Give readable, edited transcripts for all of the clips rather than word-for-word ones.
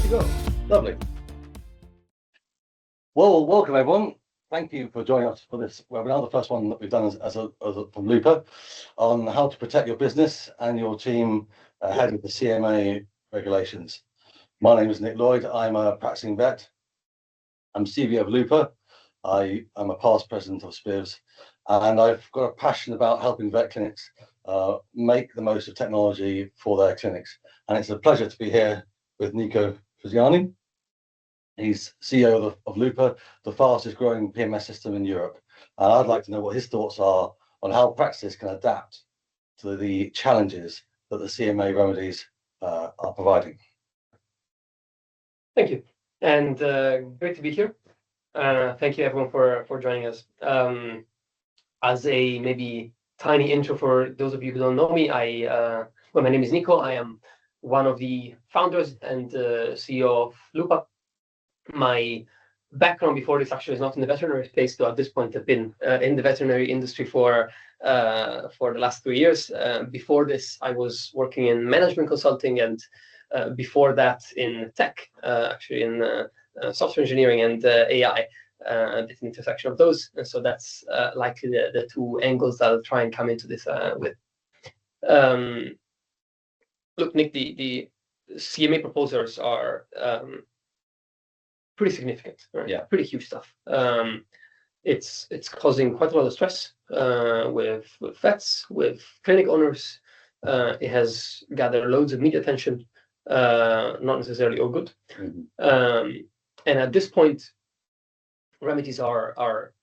to go. Lovely. Well, welcome everyone. Thank you for joining us for this webinar, the first one that we've done from Lupa, on how to protect your business and your team ahead of the CMA regulations. My name is Lloyd. I'm a practicing vet. I'm CEO of Lupa. I am a past president of SPVS, and I've got a passion about helping vet clinics make the most of technology for their clinics. And it's a pleasure to be here with Nicolo Fani. He's CEO of Lupa, the fastest growing PMS system in Europe. And I'd like to know what his thoughts are on how practices can adapt to the challenges that the CMA remedies are providing. Thank you, and great to be here. Thank you everyone for joining us. As a maybe tiny intro for those of you who don't know me, well, my name is Nico. I am one of the founders and CEO of Lupa. My background before this actually is not in the veterinary space, though at this point I've been in the veterinary industry for the last 3 years. Before this, I was working in management consulting, and before that in tech, actually in software engineering and AI, at the intersection of those. And so that's likely the two angles that I'll try and come into this with. Look, Nick, the CMA proposals are pretty significant, right? Yeah. Pretty huge stuff. It's causing quite a lot of stress with vets, with clinic owners. It has gathered loads of media attention, not necessarily all good. Mm-hmm. And at this point, remedies are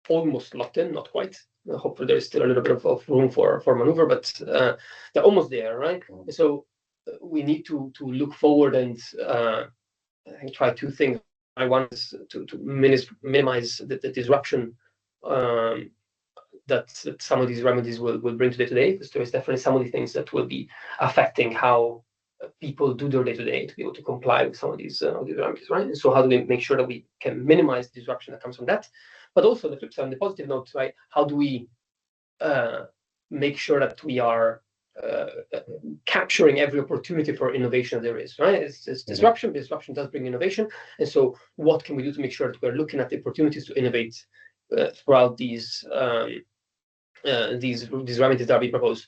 almost locked in, not quite. Hopefully, there's still a little bit of room for maneuver, but they're almost there, right? Mm-hmm. So we need to look forward and I think try two things. One is to minimize the disruption that some of these remedies will bring to day-to-day, because there is definitely some of the things that will be affecting how people do their day-to-day to be able to comply with some of these remedies, right? And so how do we make sure that we can minimize the disruption that comes from that? But also the flip side, on the positive note, right? How do we make sure that we are capturing every opportunity for innovation there is, right? It's disruption. Disruption does bring innovation, and so what can we do to make sure that we're looking at the opportunities to innovate throughout these remedies that are being proposed?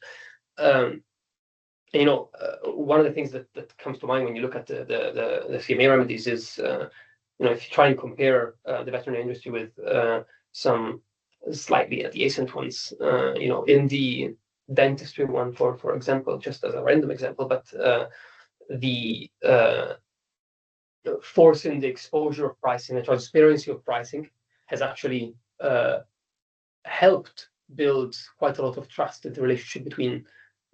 You know, one of the things that comes to mind when you look at the CMA remedies is, you know, if you try and compare the veterinary industry with some slightly adjacent ones, you know, in the dentistry one, for example, just as a random example, but the forcing the exposure of pricing, the transparency of pricing has actually helped build quite a lot of trust in the relationship between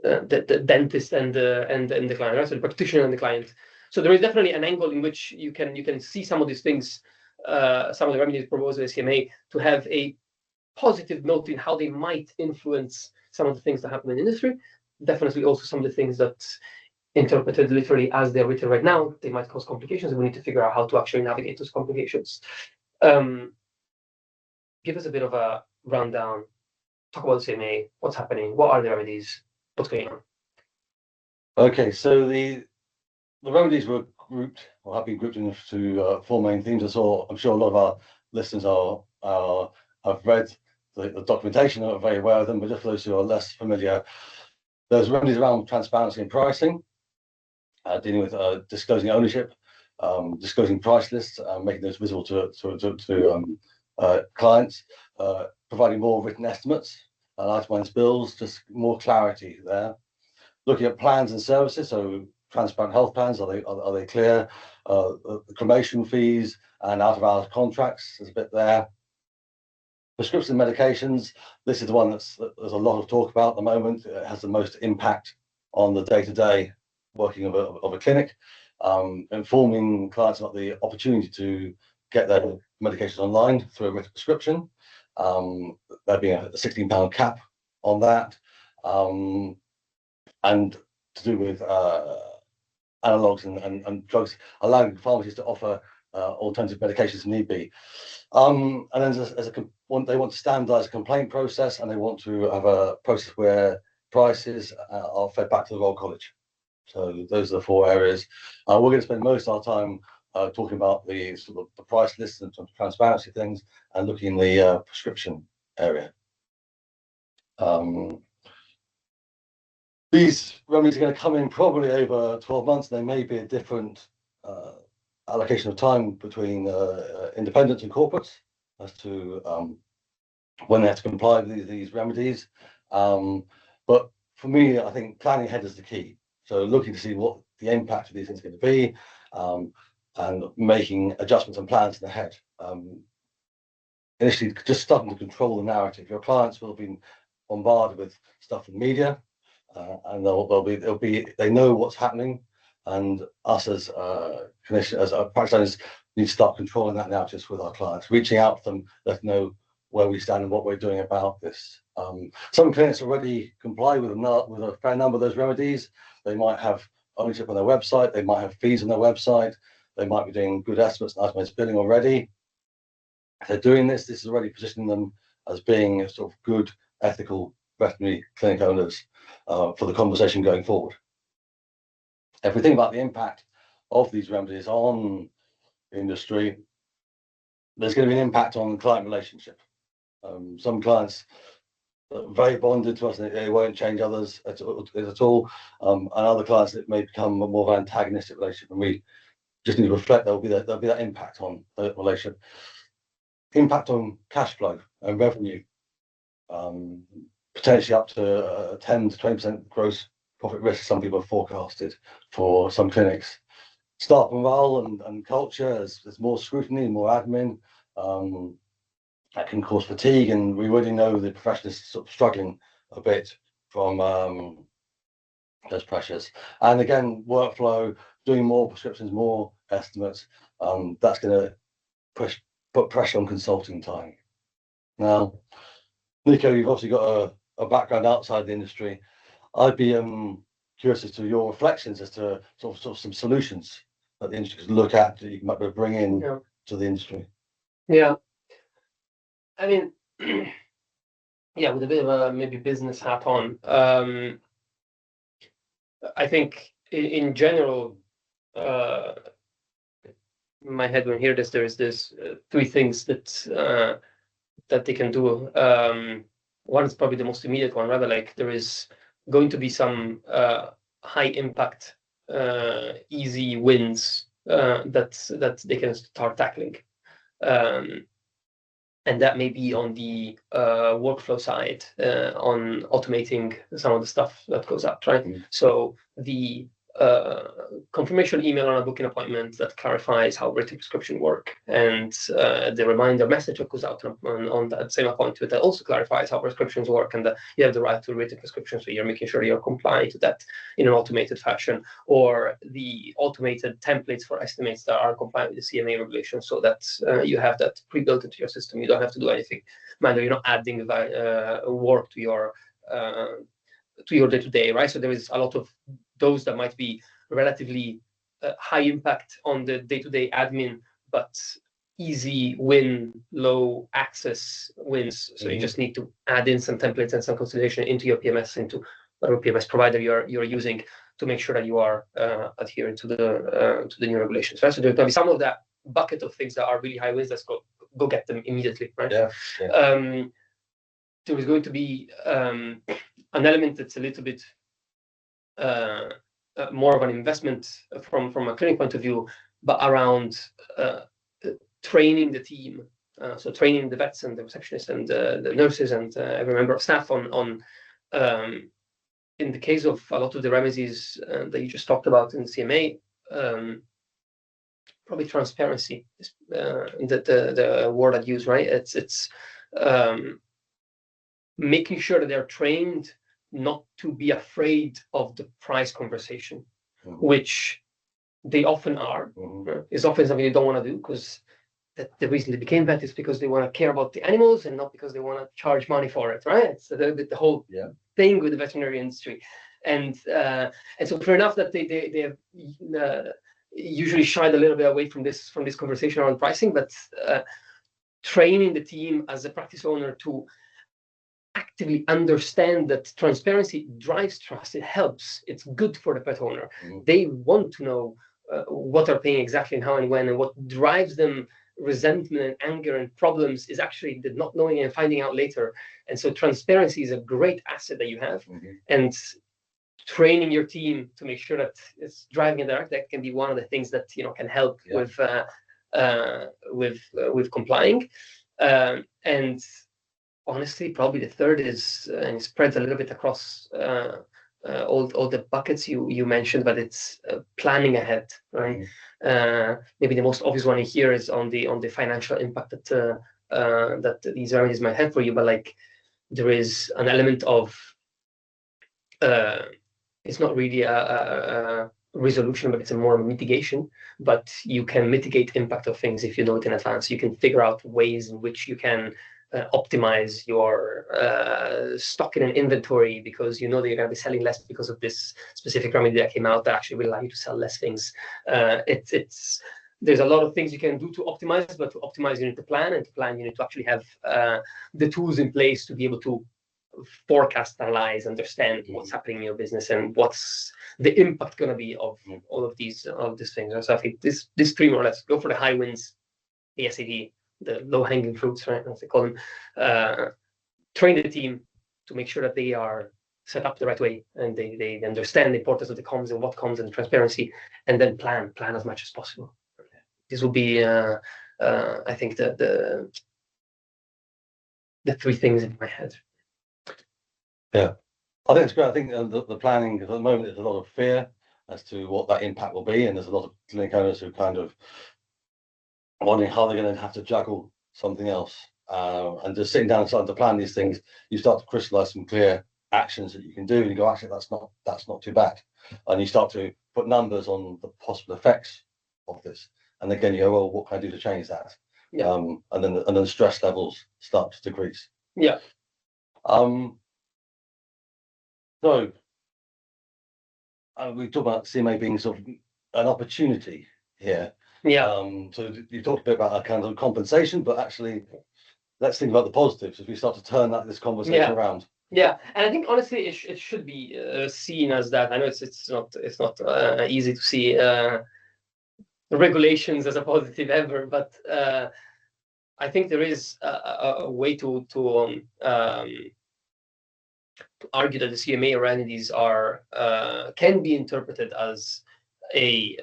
the dentist and the client, right? So the practitioner and the client. So there is definitely an angle in which you can see some of these things, some of the remedies proposed by the CMA, to have a positive note in how they might influence some of the things that happen in the industry. Definitely also some of the things that, interpreted literally as they're written right now, they might cause complications, and we need to figure out how to actually navigate those complications. Give us a bit of a rundown, talk about the CMA, what's happening, what are the remedies, what's going on? Okay, so the remedies were grouped, or have been grouped into 4 main themes. I'm sure a lot of our listeners have read the documentation, are very aware of them, but just for those who are less familiar, there's remedies around transparency and pricing, dealing with disclosing ownership, disclosing price lists, making those visible to clients, providing more written estimates and itemized bills, just more clarity there. Looking at plans and services, so transparent health plans, are they clear? Cremation fees and out-of-hours contracts, there's a bit there. Prescription medications, this is the one there's a lot of talk about at the moment. It has the most impact on the day-to-day working of a clinic, informing clients about the opportunity to get their medications online through a written prescription. There being a £16 cap on that, and to do with analogues and drugs, allowing pharmacies to offer alternative medications if need be. And then they want to standardise a complaint process, and they want to have a process where prices are fed back to the Royal College. So those are the 4 areas. We're going to spend most of our time talking about the sort of the price list and transparency things, and looking in the prescription area. These remedies are going to come in probably over 12 months. There may be a different allocation of time between independents and corporates as to when they have to comply with these remedies. But for me, I think planning ahead is the key. So looking to see what the impact of these things are going to be, and making adjustments and plans ahead. Initially, just starting to control the narrative. Your clients will have been bombarded with stuff from media, and they know what's happening, and us as clinicians, as practice owners, need to start controlling that narrative with our clients, reaching out to them, let them know where we stand and what we're doing about this. Some clinics already comply with a fair number of those remedies. They might have ownership on their website, they might have fees on their website, they might be doing good estimates and estimates billing already. If they're doing this, this is already positioning them as being sort of good, ethical veterinary clinic owners for the conversation going forward. If we think about the impact of these remedies on the industry, there's going to be an impact on the client relationship. Some clients are very bonded to us, and they won't change others at all. And other clients, it may become more of an antagonistic relationship, and we just need to reflect there'll be that impact on the relationship. Impact on cash flow and revenue, potentially up to 10 to 20% gross profit risk. Some people have forecasted for some clinics. Staff morale and culture, there's more scrutiny, more admin. That can cause fatigue, and we already know the profession is sort of struggling a bit from those pressures. And again, workflow, doing more prescriptions, more estimates, that's going to put pressure on consulting time. Now, Nico, you've obviously got a background outside the industry. I'd be curious as to your reflections as to sort of some solutions that the industry could look at that you might be able to bring in to the industry. Yeah. I mean, yeah, with a bit of a maybe business hat on, I think in general, in my head when I hear this, there's 3 things that they can do. One is probably the most immediate one, rather, like there is going to be some high impact, easy wins that they can start tackling. And that may be on the workflow side, on automating some of the stuff that goes out, right? Mm-hmm. So the confirmation email on a booking appointment that clarifies how written prescription work, and the reminder message that goes out on that same appointment that also clarifies how prescriptions work, and that you have the right to written prescription, so you're making sure you're complying to that in an automated fashion, or the automated templates for estimates that are compliant with the CMA regulations, so that you have that pre-built into your system. You don't have to do anything manually. You're not adding work to your day-to-day, right? So there is a lot of those that might be relatively high impact on the day-to-day admin, but easy win, low access wins. So you just need to add in some templates and some consideration into your PMS, into whatever PMS provider you're using, to make sure that you are adhering to the new regulations, right? So there's going to be some of that bucket of things that are really high wins. Let's go get them immediately, right? Yeah. There is going to be an element that's a little bit more of an investment from a clinic point of view, but around training the team. So training the vets and the receptionists and the nurses and every member of staff on in the case of a lot of the remedies that you just talked about in the CMA, probably transparency is the word I'd use, right? It's making sure that they're trained not to be afraid of the price conversation, which they often are. It's often something they don't want to do, because the reason they became vet is because they want to care about the animals and not because they want to charge money for it, right? It's the whole thing with the veterinary industry. And so fair enough that they have usually shied a little bit away from this conversation around pricing, but training the team as a practice owner to actively understand that transparency drives trust. It helps. It's good for the pet owner. They want to know what they're paying exactly and how and when, and what drives them resentment and anger and problems is actually the not knowing and finding out later. And so transparency is a great asset that you have. And training your team to make sure that it's driving in direct, that can be one of the things that can help with complying. And honestly, probably the third is, and it spreads a little bit across all the buckets you mentioned, but it's planning ahead, right? Maybe the most obvious one here is on the financial impact that these remedies might have for you, but like there is an element of it's not really a resolution, but it's a more mitigation. But you can mitigate impact of things if you know it in advance. You can figure out ways in which you can optimize your stock in an inventory, because you know that you're going to be selling less because of this specific remedy that came out that actually will allow you to sell less things. There's a lot of things you can do to optimize, but to optimize you need to plan, and to plan you need to actually have the tools in place to be able to forecast, analyze, understand what's happening in your business and what's the impact going to be of all of these things. So I think this three more or less: go for the high wins, ASAP, the low-hanging fruits, right, as they call them. Train the team to make sure that they are set up the right way and they understand the importance of the comms and what comes and transparency, and then plan as much as possible. This will be, I think, the three things in my head. Yeah, I think it's great. I think the planning, at the moment, there's a lot of fear as to what that impact will be, and there's a lot of clinic owners who kind of wondering how they're going to have to juggle something else. And just sitting down and starting to plan these things, you start to crystallize some clear actions that you can do, and you go, actually, that's not too bad. And you start to put numbers on the possible effects of this. And again, you go, well, what can I do to change that? Yeah. And then the stress levels start to decrease. Yeah. So we talk about CMA being sort of an opportunity here. Yeah. So you talked a bit about a kind of compensation, but actually, let's think about the positives as we start to turn this conversation around. Yeah, and I think honestly, it should be seen as that. I know it's not easy to see regulations as a positive ever, but I think there is a way to argue that the CMA remedies can be interpreted as a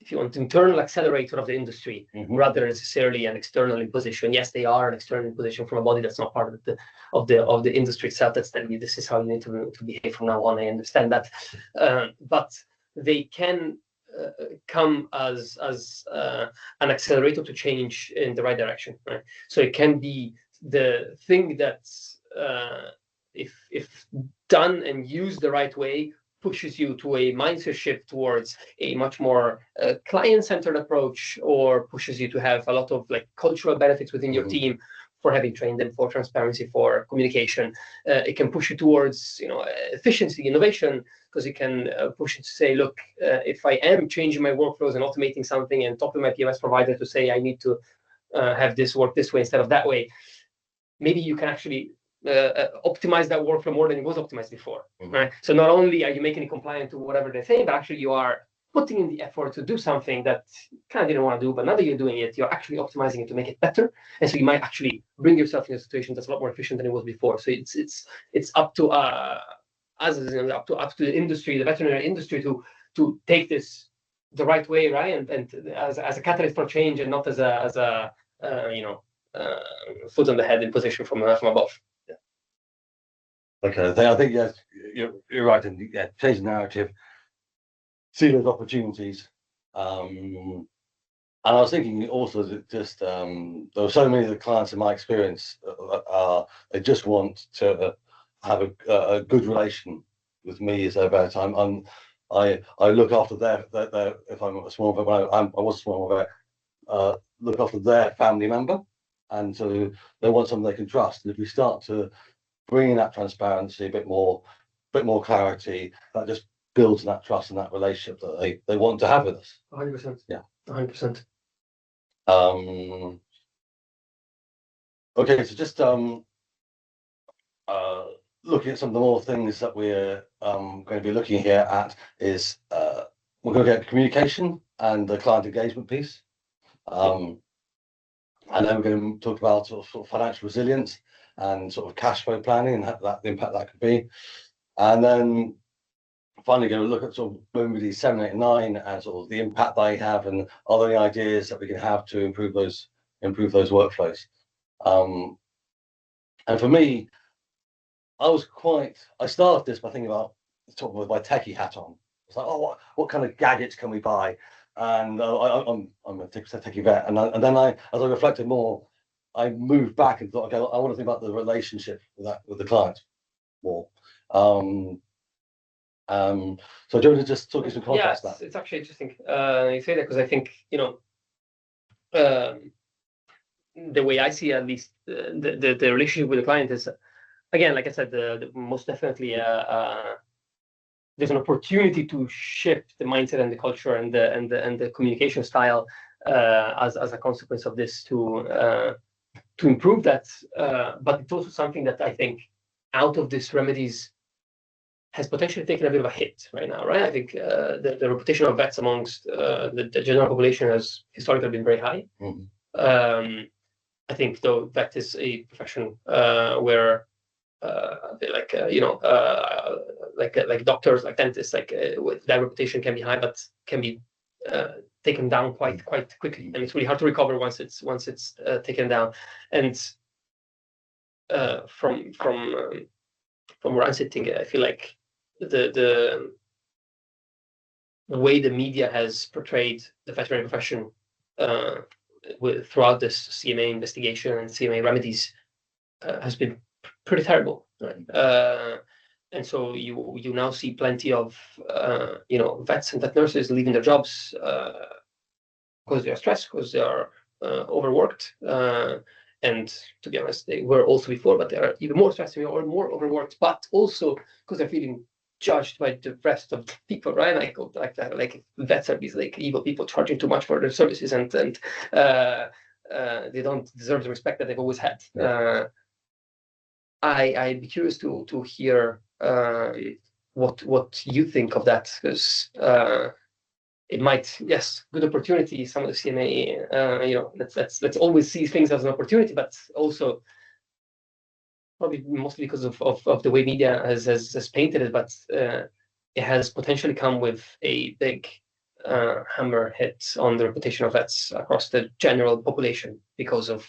if you want, internal accelerator of the industry, rather than necessarily an external imposition. Yes, they are an external imposition from a body that's not part of the industry itself. That's telling you this is how you need to behave from now on. I understand that, but they can come as an accelerator to change in the right direction. Right? So it can be the thing that's if done and used the right way, pushes you to a mindset shift towards a much more client-centered approach, or pushes you to have a lot of like cultural benefits within your team for having trained them, for transparency, for communication. It can push you towards efficiency, innovation, because it can push you to say, look, if I am changing my workflows and automating something and talking to my PMS provider to say I need to have this work this way instead of that way, maybe you can actually optimize that workflow more than it was optimized before, right? So not only are you making it compliant to whatever they say, but actually you are putting in the effort to do something that you kind of didn't want to do, but now that you're doing it, you're actually optimizing it to make it better. And so you might actually bring yourself in a situation that's a lot more efficient than it was before. So it's up to us, up to the industry, the veterinary industry, to take this the right way, right? And as a catalyst for change, and not as a foot on the head imposition from above. Okay, I think yes, you're right, and change the narrative, see those opportunities. And I was thinking also that just there were so many of the clients in my experience, they just want to have a good relation with me as their vet. I look after their if I'm a small vet, I was a small vet, look after their family member, and so they want someone they can trust. And if we start to bring in that transparency, a bit more clarity, that just builds that trust and that relationship that they want to have with us. 100%. Yeah. 100%. Okay, so just looking at some of the more things that we're going to be looking here at is we're going to get communication and the client engagement piece. And then we're going to talk about sort of financial resilience and sort of cash flow planning and that the impact that could be. And then finally going to look at sort of Remedies 7, 8, and 9 and sort of the impact they have and are there any ideas that we can have to improve those workflows. And for me, I started this by thinking about talking with my techie hat on. It's like, oh, what kind of gadgets can we buy? And I'm a techie vet, and then as I reflected more, I moved back and thought, okay, I want to think about the relationship with the client more. So do you want to just talk us some contrast that? It's actually interesting you say that, because I think, the way I see at least the relationship with the client is, again, like I said, the most definitely there's an opportunity to shift the mindset and the culture and the communication style as a consequence of this to improve that. But it's also something that I think out of this Remedies has potentially taken a bit of a hit right now, right? I think the reputation of vets amongst the general population has historically been very high. I think, though, vet is a profession where like doctors, like dentists, that reputation can be high, but can be taken down quite quickly, and it's really hard to recover once it's taken down. And from where I'm sitting, I feel like the way the media has portrayed the veterinary profession throughout this CMA investigation and CMA remedies has been pretty terrible, right? And so you now see plenty of vets and vet nurses leaving their jobs because they are stressed, because they are overworked, and to be honest, they were also before, but they are even more stressed or more overworked, but also because they're feeling judged by the rest of the people, right? Like vets are these like evil people charging too much for their services, and they don't deserve the respect that they've always had. Yeah. I'd be curious to hear what you think of that, because it might, yes, good opportunity. Some of the CMA, let's always see things as an opportunity, but also probably mostly because of the way media has painted it, but it has potentially come with a big hammer hit on the reputation of vets across the general population because of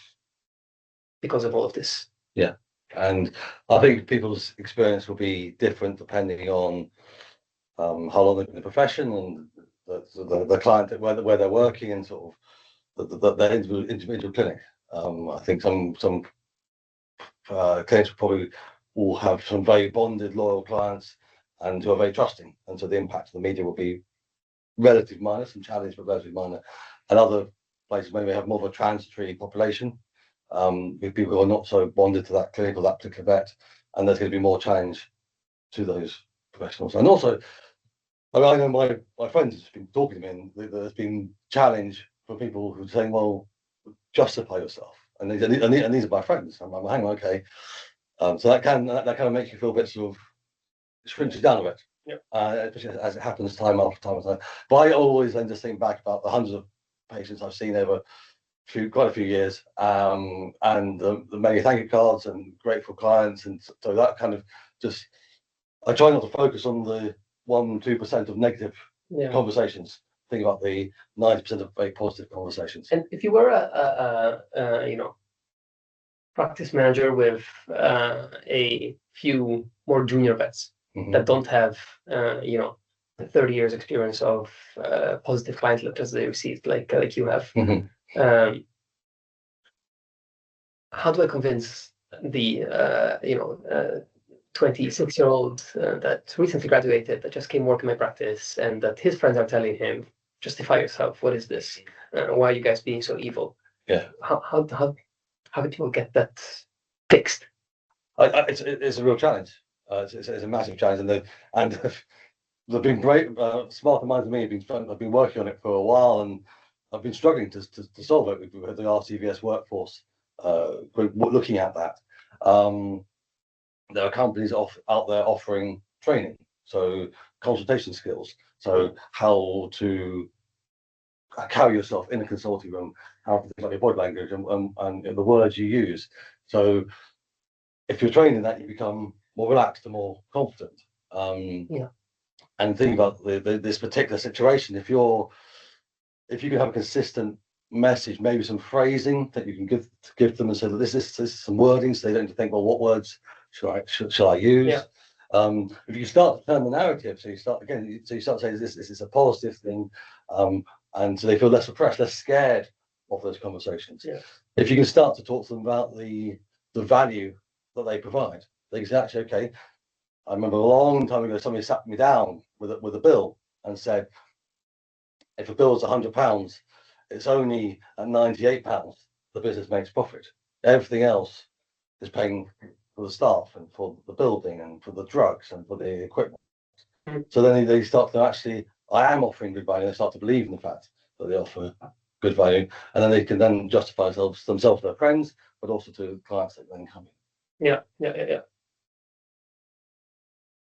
all of this. Yeah. And I think people's experience will be different depending on how long they've been in the profession and the client, where they're working, and sort of their individual clinic. I think some clinics probably will have some very bonded, loyal clients and who are very trusting, and so the impact of the media will be relatively minor, some challenge, but relatively minor. And other places maybe have more of a transitory population, with people who are not so bonded to that clinic or that particular vet, and there's going to be more challenge to those professionals. And also, I know my friends have been talking to me, and there's been challenge for people who are saying, well, justify yourself. And these are my friends. I'm like, hang on, okay. So that kind of makes you feel a bit sort of shrinks you down a bit. Yep. Especially as it happens time after time after time. But I always then just think back about the hundreds of patients I've seen over quite a few years, and the many thank you cards and grateful clients, and so that kind of just, I try not to focus on the 1-2% of negative conversations. Think about the 90% of very positive conversations. And if you were a practice manager with a few more junior vets that don't have 30 years experience of positive client letters they received like you have, how do I convince the 26-year-old that recently graduated, that just came work in my practice, and that his friends are telling him, justify yourself, what is this, why are you guys being so evil? Yeah. How do people get that fixed? It's a real challenge. It's a massive challenge, and they've been great, smarter minds than me. I've been working on it for a while, and I've been struggling to solve it with the RCVS workforce group looking at that. there are companies out there offering training, so consultation skills, so how to carry yourself in a consulting room, how to think about your body language and the words you use. So if you're trained in that, you become more relaxed and more confident. And think about this particular situation. If you can have a consistent message, maybe some phrasing that you can give them, and say that this is some wording, so they don't think, well, what words should I use? Yeah. If you start to turn the narrative, so you start saying this is a positive thing, and so they feel less oppressed, less scared of those conversations. Yeah. If you can start to talk to them about the value that they provide, they can say, actually, okay, I remember a long time ago somebody sat me down with a bill and said, if a bill's £100, it's only at £98 the business makes profit. Everything else is paying for the staff and for the building and for the drugs and for the equipment. So then they start to actually, I am offering good value. They start to believe in the fact that they offer good value, and then they can then justify themselves to their friends, but also to clients that then come in. Yeah.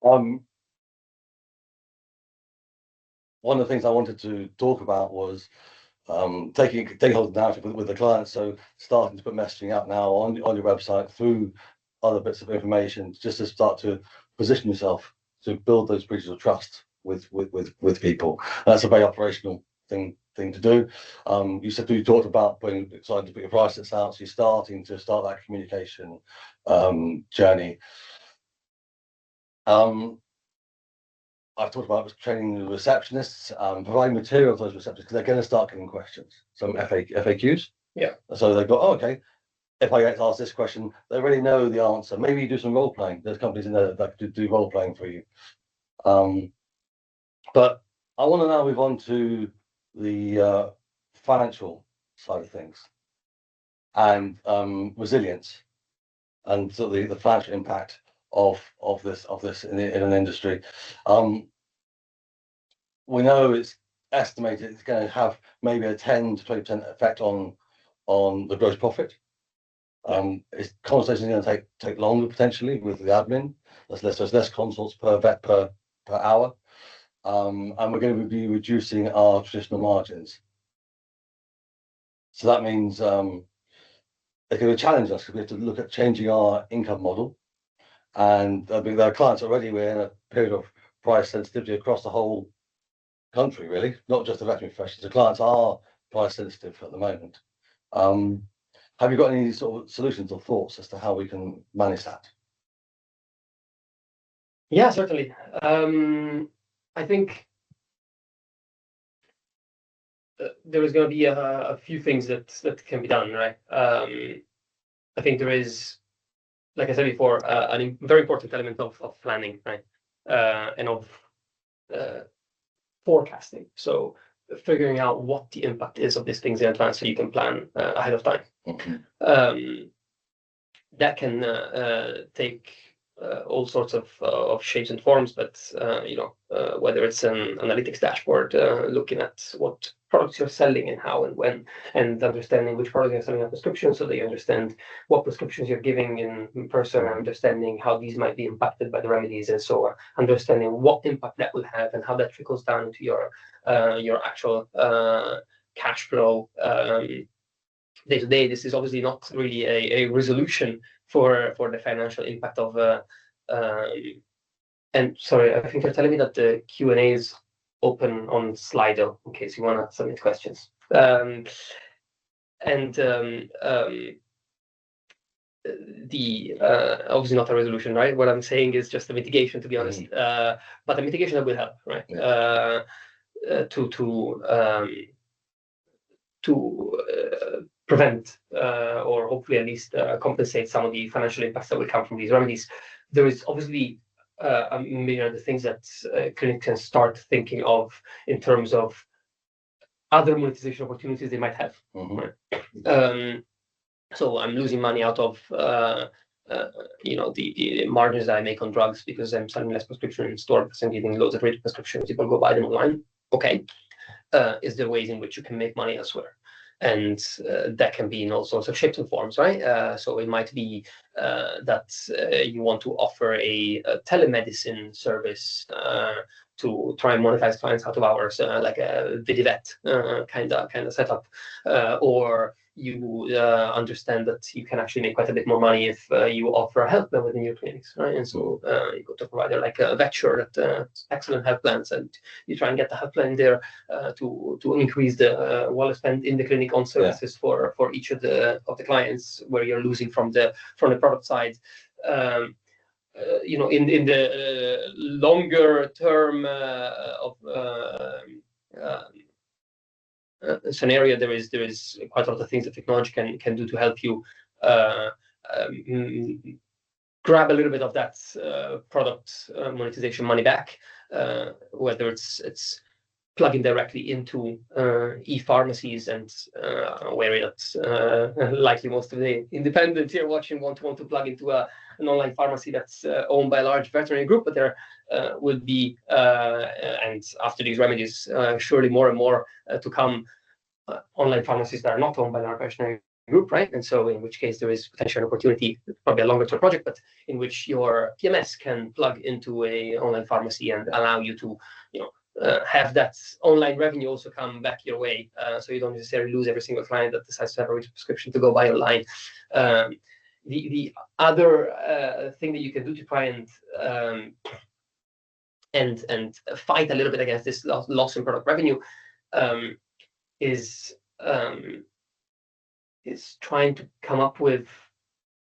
One of the things I wanted to talk about was taking hold of the narrative with the clients. So starting to put messaging out now on your website through other bits of information, just to start to position yourself to build those bridges of trust with people. And that's a very operational thing to do. You talked about deciding to put your price lists out. So you're starting to start that communication journey. I've talked about training the receptionists, providing material for those receptionists, because they're going to start getting questions, some FAQs. Yeah. So they've got, okay, if I get asked this question, they already know the answer. Maybe you do some role playing. There's companies in there that could do role playing for you. But I want to now move on to the financial side of things and resilience and sort of the financial impact of this in an industry. We know it's estimated it's going to have maybe a 10 to 20% effect on the gross profit. It's consultation is going to take longer potentially with the admin. There's less consults per vet per hour, and we're going to be reducing our traditional margins. So that means it's going to challenge us because we have to look at changing our income model. And there are clients already. We're in a period of price sensitivity across the whole country, really, not just the veterinary profession. The clients are price sensitive at the moment. Have you got any sort of solutions or thoughts as to how we can manage that? Yeah, certainly. I think there is going to be a few things that can be done, right? I think there is, like I said before, a very important element of planning, right? And of forecasting. So figuring out what the impact is of these things in advance so you can plan ahead of time. That can take all sorts of shapes and forms, but whether it's an analytics dashboard looking at what products you're selling and how and when, and understanding which products you're selling on prescription, so they understand what prescriptions you're giving in person, understanding how these might be impacted by the remedies, and so understanding what impact that will have and how that trickles down into your actual cash flow day to day. This is obviously not really a resolution for the financial impact of and sorry, I think you're telling me that the Q&A is open on Slido in case you want to submit questions. The obviously not a resolution, right? What I'm saying is just a mitigation, to be honest. But a mitigation that will help, right? To prevent or hopefully at least compensate some of the financial impacts that will come from these remedies. There is obviously the things that clinics can start thinking of in terms of other monetization opportunities they might have. Right? So I'm losing money out of the margins that I make on drugs because I'm selling less prescription in store because I'm getting loads of free prescriptions. People go buy them online. Okay. Is there ways in which you can make money elsewhere? and that can be in all sorts of shapes and forms, right? So it might be that you want to offer a telemedicine service to try and monetize clients out of hours, like a Vidivet kind of setup, or you understand that you can actually make quite a bit more money if you offer a health plan within your clinics, right? And so you go to a provider like a Vetsure that excellent health plans, and you try and get the health plan there to increase the wallet spend in the clinic on services for each of the clients, where you're losing from the product side. In the longer term scenario, there is quite a lot of things that technology can do to help you grab a little bit of that product monetization money back, whether it's plugging directly into e-pharmacies, and where that's likely most of the independents here watching want to plug into an online pharmacy that's owned by a large veterinary group, but there will be, and after these remedies, surely more and more to come, online pharmacies that are not owned by a large veterinary group, right? And so in which case there is potential opportunity, probably a longer term project, but in which your PMS can plug into a online pharmacy and allow you to, have that online revenue also come back your way, so you don't necessarily lose every single client that decides to have a prescription to go buy online. The other thing that you can do to try and fight a little bit against this loss in product revenue is trying to come up with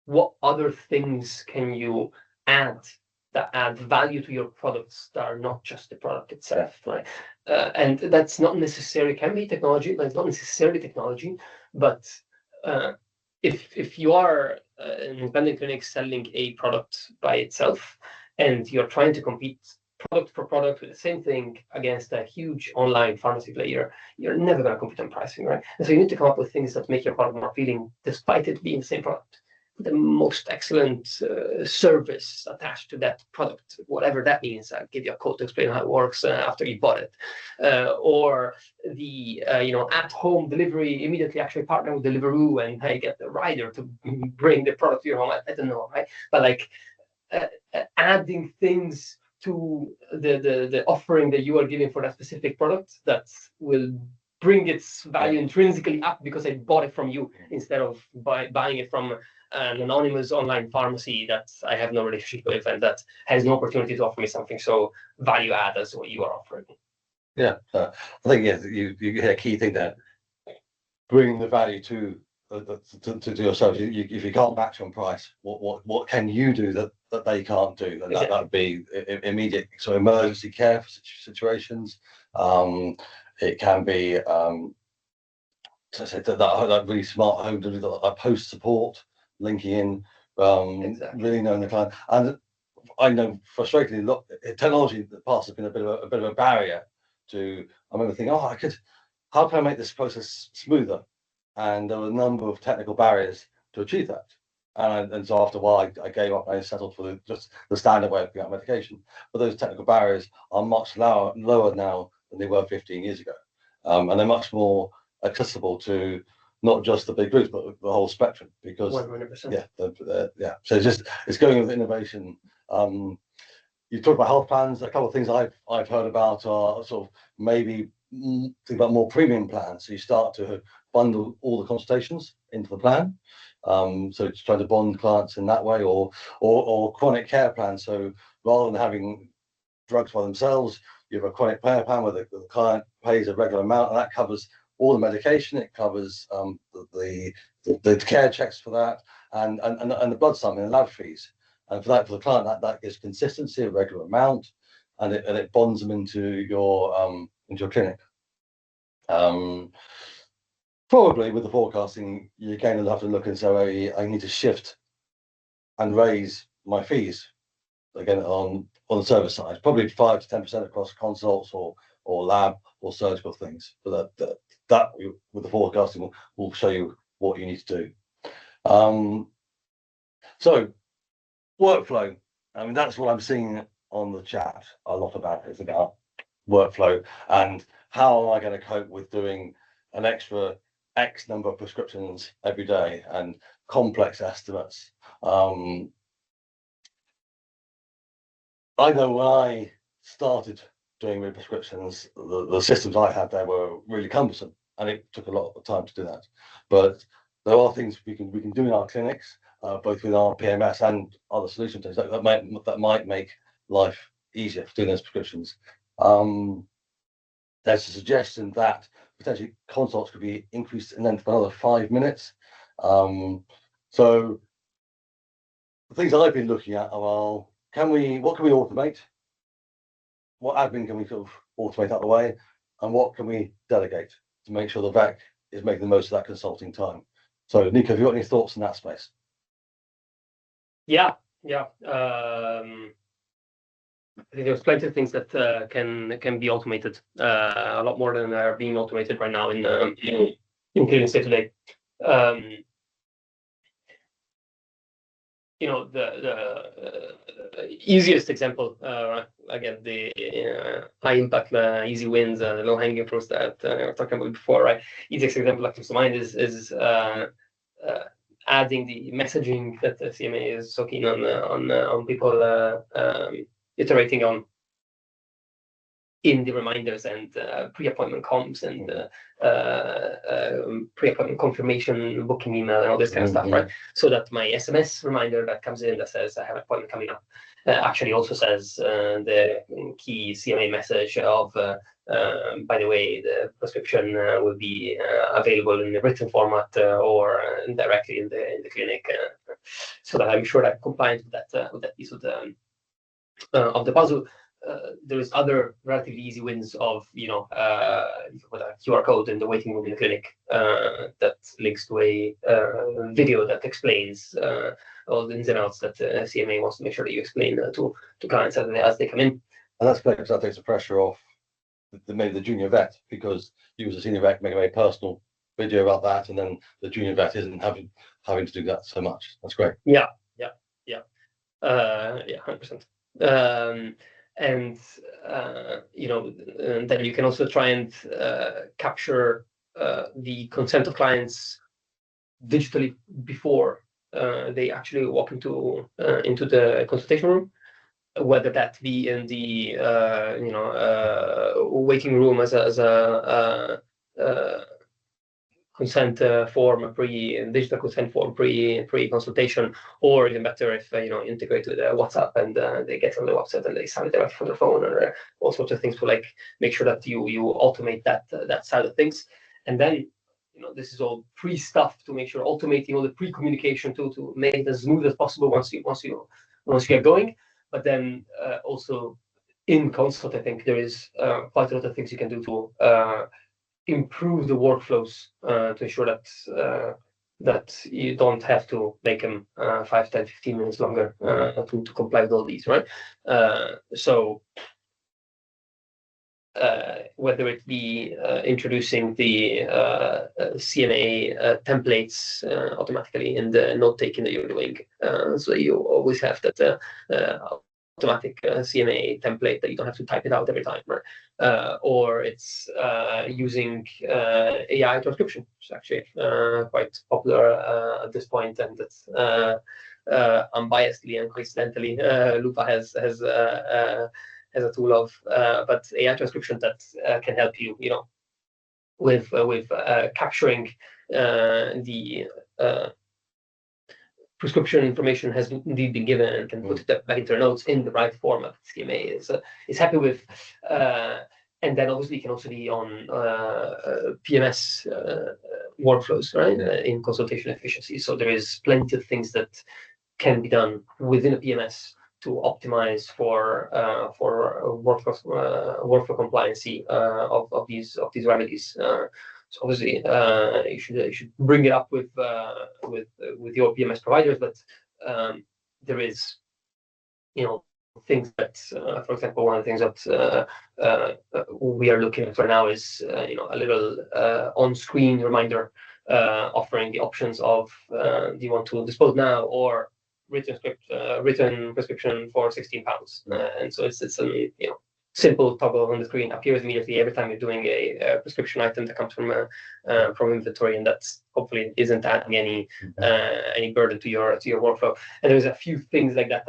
what other things can you add that add value to your products that are not just the product itself, right? And that's not necessarily, can be technology, but it's not necessarily technology. But if you are an independent clinic selling a product by itself, and you're trying to compete product for product with the same thing against a huge online pharmacy player, you're never going to compete on pricing, right? And so you need to come up with things that make your product more appealing, despite it being the same product. The most excellent service attached to that product, whatever that means. I'll give you a code to explain how it works after you bought it, or the at-home delivery, immediately actually partner with Deliveroo and I get the rider to bring the product to your home. I don't know, right? But like adding things to the offering that you are giving for that specific product that will bring its value intrinsically up because I bought it from you, instead of buying it from an anonymous online pharmacy that I have no relationship with and that has no opportunity to offer me something so value add as what you are offering. I think you hit a key thing there. Bringing the value to yourself. If you can't match on price, what can you do that they can't do? And Exactly. that would be immediate, so emergency care situations. It can be, as I said, that really smart home delivery, that post support, linking in, really knowing the client. And I know, frustratingly, technology in the past has been a bit of a barrier to. I remember thinking, how can I make this process smoother? And there were a number of technical barriers to achieve that. And so after a while, I gave up. I settled for just the standard way of picking up medication. But those technical barriers are much lower now than they were 15 years ago, and they're much more accessible to not just the big groups, but the whole spectrum. Because 100%. So it's going with innovation. You talk about health plans. A couple of things I've heard about are sort of maybe think about more premium plans. So you start to bundle all the consultations into the plan. So to try to bond clients in that way, or chronic care plans. So rather than having drugs by themselves, you have a chronic care plan where the client pays a regular amount, and that covers all the medication. It covers the care checks for that, and the blood sampling and lab fees. And for the client, that gives consistency, a regular amount, and it bonds them into your clinic. Probably with the forecasting, you again will have to look and say, I need to shift and raise my fees again on the service side, probably 5 to 10% across consults or lab or surgical things. But that with the forecasting will show you what you need to do. So workflow. I mean, that's what I'm seeing on the chat a lot about. It's about workflow and how am I going to cope with doing an extra X number of prescriptions every day and complex estimates. I know when I started doing prescriptions, the systems I had there were really cumbersome, and it took a lot of time to do that. But there are things we can do in our clinics, both with our PMS and other solution tools that might make life easier for doing those prescriptions. There's a suggestion that potentially consults could be increased in length for another 5 minutes. So the things I've been looking at are, what can we automate? What admin can we sort of automate out of the way? And what can we delegate to make sure the vet is making the most of that consulting time? So Nico, have you got any thoughts in that space? Yeah. I think there's plenty of things that can be automated, a lot more than are being automated right now in clinics today. The easiest example, again, the high impact, easy wins, the low hanging fruits that I was talking about before, right? Easiest example that comes to mind is adding the messaging that the CMA is so keen on people iterating on in the reminders and pre-appointment comms and pre-appointment confirmation, booking email, and all this kind of stuff, right? So that my SMS reminder that comes in that says I have an appointment coming up actually also says the key CMA message of, by the way, the prescription will be available in the written format or directly in the clinic, so that I'm sure that compliant with that piece of the puzzle. There is other relatively easy wins of, with a QR code in the waiting room in the clinic that links to a video that explains all the ins and outs that CMA wants to make sure that you explain to clients as they come in. And that's great because that takes the pressure off the junior vet, because you as a senior vet make a very personal video about that, and then the junior vet isn't having to do that so much. That's great. Yeah, 100%. And then you can also try and capture the consent of clients digitally before they actually walk into the consultation room, whether that be in the waiting room as a consent form, digital consent form pre-consultation, or even better if integrate with WhatsApp and they get on the website and they sign it directly from their phone, or all sorts of things to make sure that you automate that side of things. And then this is all pre-stuff to make sure automating all the pre-communication to make it as smooth as possible once you get going. But then also in consult, I think there is quite a lot of things you can do to improve the workflows to ensure that you don't have to make them 5, 10, 15 minutes longer to comply with all these, right? So whether it be introducing the CMA templates automatically in the note taking that you're doing, so you always have that automatic CMA template that you don't have to type it out every time, right? Or it's using AI transcription, which is actually quite popular at this point, and it's unbiasedly and coincidentally Lupa has a tool of, but AI transcription that can help you, with capturing the prescription information has indeed been given and can put it back into their notes in the right format. CMA is happy with, and then obviously it can also be on PMS workflows, right? In consultation efficiency. So there is plenty of things that can be done within a PMS to optimize for workflow compliancy of these remedies. So obviously, you should bring it up with your PMS providers, but there is, things that, for example, one of the things that we are looking at right now is, a little on-screen reminder offering the options of do you want to dispose now or written prescription for £16, and so it's simple toggle on the screen appears immediately every time you're doing a prescription item that comes from inventory, and that's hopefully isn't adding any burden to your workflow. And there's a few things like that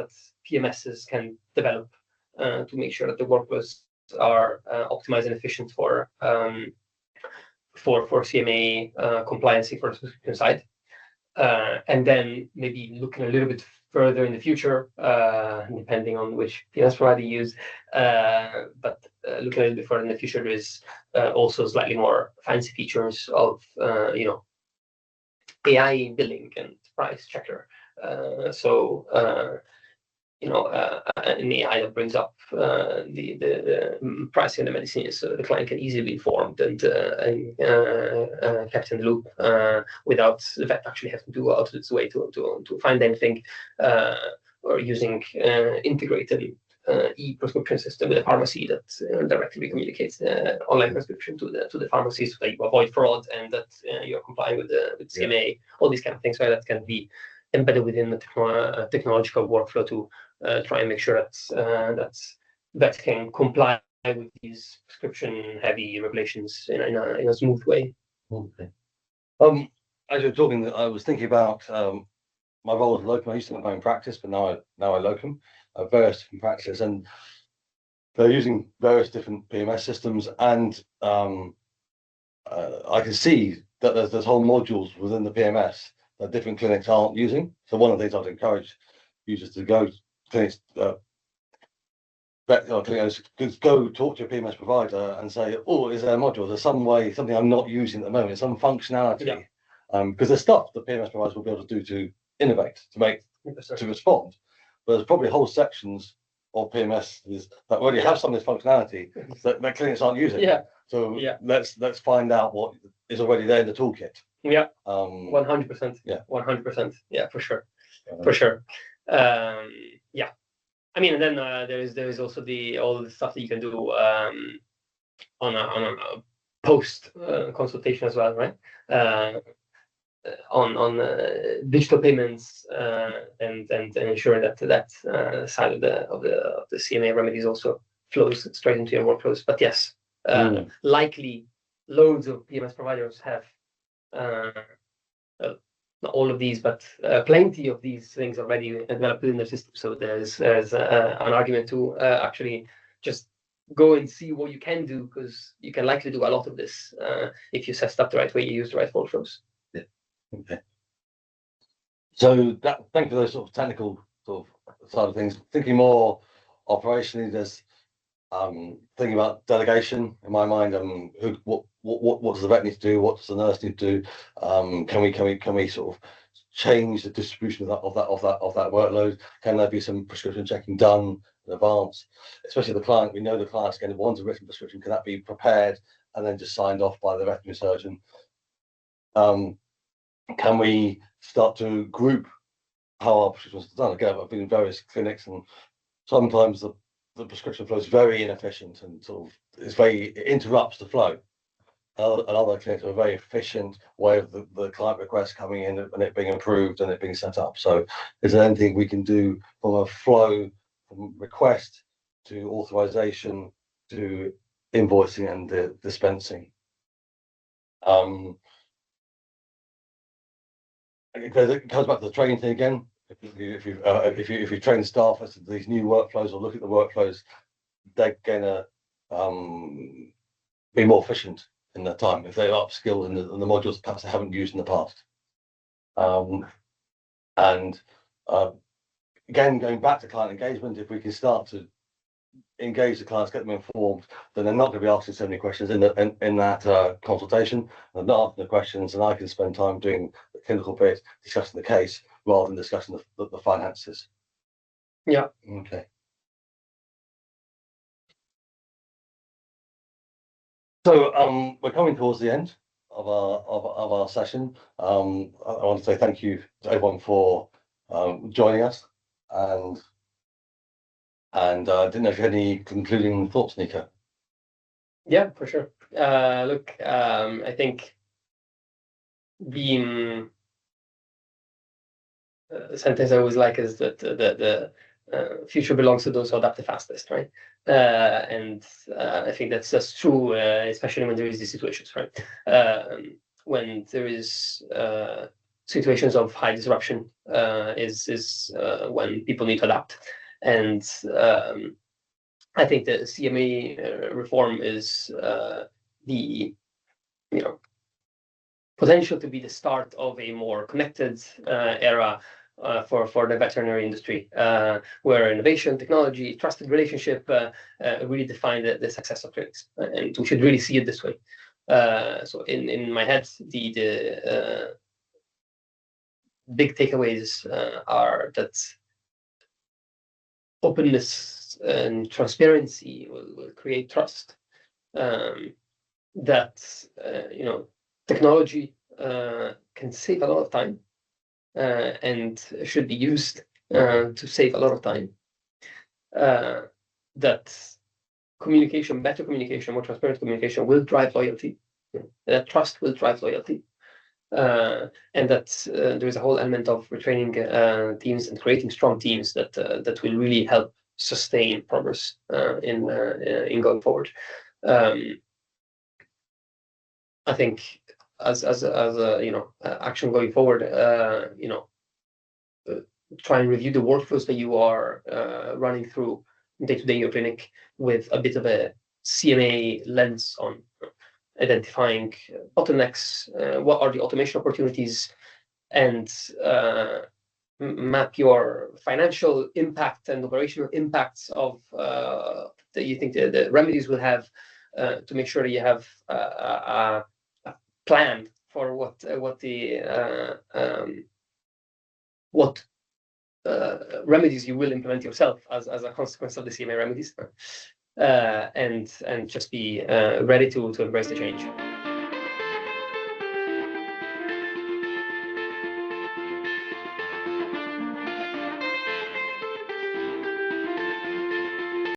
PMSs can develop to make sure that the workflows are optimized and efficient for CMA compliancy for the subscription side. And then maybe looking a little bit further in the future, depending on which PMS provider you use, but looking a little bit further in the future, there is also slightly more fancy features of AI billing and price checker. An AI that brings up the pricing of the medicines, so the client can easily be informed and kept in the loop without the vet actually having to do out of its way to find anything, or using integrated e-prescription system with a pharmacy that directly communicates the online prescription to the pharmacy, so that you avoid fraud and that you're complying with CMA, all these kind of things, so that can be embedded within the technological workflow to try and make sure that can comply with these prescription-heavy regulations in a smooth way. Okay. As you're talking, I was thinking about my role as a locum. I used to have my own practice, but now I locum various different practices, and they're using various different PMS systems, and I can see that there's whole modules within the PMS that different clinics aren't using. So one of the things I'd encourage users to go clinics, clinics, go talk to a PMS provider and say, oh, is there a module? There's some way, something I'm not using at the moment, some functionality. Because there's stuff the PMS providers will be able to do to innovate, to respond. But there's probably whole sections of PMS that already have some of this functionality that clinics aren't using. So let's find out what is already there in the toolkit. 100%. 100%. Yeah, for sure. I mean, and then there is also all the stuff that you can do on a post consultation as well, right? On digital payments and ensuring that side of the CMA remedies also flows straight into your workflows. But yes, likely loads of PMS providers have not all of these, but plenty of these things already developed within their system. So there's an argument to actually just go and see what you can do, because you can likely do a lot of this if you set it up the right way, you use the right workflows. Okay. So thank you for those sort of technical sort of side of things. Thinking more operationally, there's thinking about delegation in my mind. What does the vet need to do? What does the nurse need to do? Can we sort of change the distribution of that workload? Can there be some prescription checking done in advance? Especially the client, we know the client's going to want a written prescription. Can that be prepared and then just signed off by the veterinary surgeon? Can we start to group how our prescriptions are done? Again, I've been in various clinics, and sometimes the prescription flow is very inefficient and sort of it interrupts the flow. Other clinics have a very efficient way of the client request coming in and it being approved and it being set up. So is there anything we can do from a flow, from request to authorization to invoicing and dispensing? It comes back to the training thing again. If you train staff as to these new workflows or look at the workflows, they're gonna be more efficient in their time if they're upskilled in the modules perhaps they haven't used in the past. Again, going back to client engagement, if we can start to engage the clients, get them informed, then they're not going to be asking so many questions in that consultation. They're not asking the questions, and I can spend time doing the clinical bit, discussing the case, rather than discussing the finances. Yeah. Okay. So we're coming towards the end of our session. I want to say thank you to everyone for joining us, and I didn't know if you had any concluding thoughts, Nico. Yeah, for sure. Look, I think the sentence I always like is that the future belongs to those who adapt the fastest, right? And I think that's true, especially when there is these situations, right? When there is situations of high disruption, is when people need to adapt. And I think the CMA reform is the potential to be the start of a more connected era for the veterinary industry, where innovation, technology, trusted relationship really define the success of clinics, and we should really see it this way. So in my head, the big takeaways are that openness and transparency will create trust. That technology can save a lot of time and should be used to save a lot of time. That communication, better communication, more transparent communication will drive loyalty. That trust will drive loyalty. And that there is a whole element of retraining teams and creating strong teams that will really help sustain progress in going forward. I think as a action going forward, try and review the workflows that you are running through day to day in your clinic with a bit of a CMA lens on identifying bottlenecks, what are the automation opportunities, and map your financial impact and operational impacts of that you think the remedies will have to make sure that you have a plan for what remedies you will implement yourself as a consequence of the CMA remedies, and just be ready to embrace the change.